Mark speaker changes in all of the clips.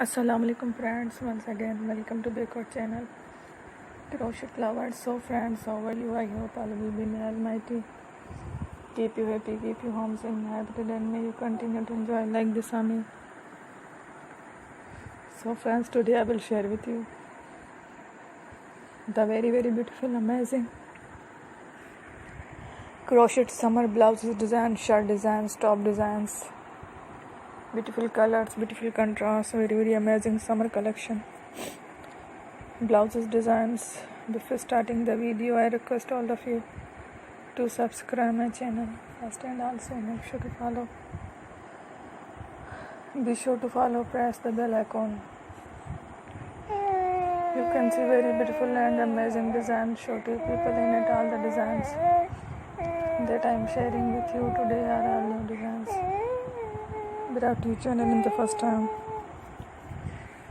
Speaker 1: Assalamualaikum friends, once again welcome to the channel Crochet Lovers. So friends, how are you? I hope all will be may Almighty keep you happy, keep you home and happy, and may you continue to enjoy like this army. So friends, today I will share with you the very beautiful, amazing crochet summer blouses design, shirt designs, top designs, beautiful colors, beautiful contrast, very amazing summer collection blouses designs. Before starting the video, I request all of you to subscribe my channel first, and also make sure to follow, be sure to follow, press the bell icon. You can see very beautiful and amazing designs, show to people in it. All the designs that I am sharing with you today are all new designs brought to your channel in the first time.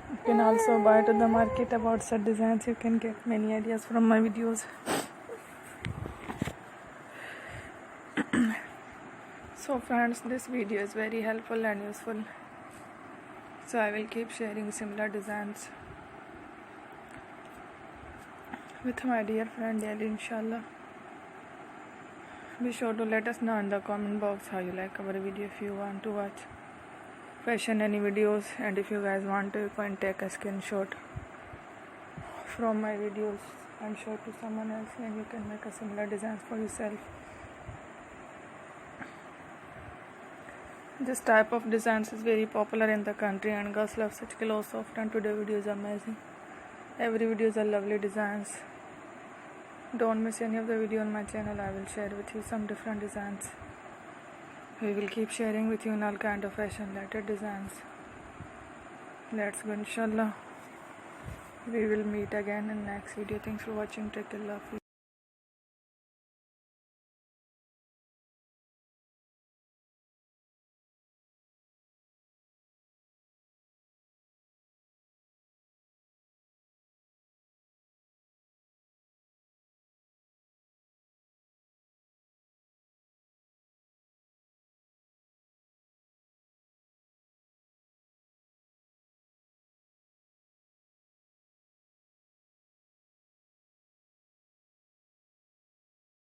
Speaker 1: You can also buy to the market about such designs. You can get many ideas from my videos. So friends, this video is very helpful and useful, so I will keep sharing similar designs with my dear friend daily, inshallah. Be sure to let us know in the comment box how you like our video. If you want to watch fashion any videos, and if you guys want to, you can take a screenshot from my videos and show to someone else, and you can make a similar designs for yourself. This type of designs is very popular in the country, and girls love such clothes. So friend, today video is amazing. Every video is a lovely designs. Don't miss any of the video on my channel. I will share with you some different designs. We will keep sharing with you in all kind of fashion related designs. Let's go, inshallah. We will meet again in next video. Thanks for watching. Take care. Love you.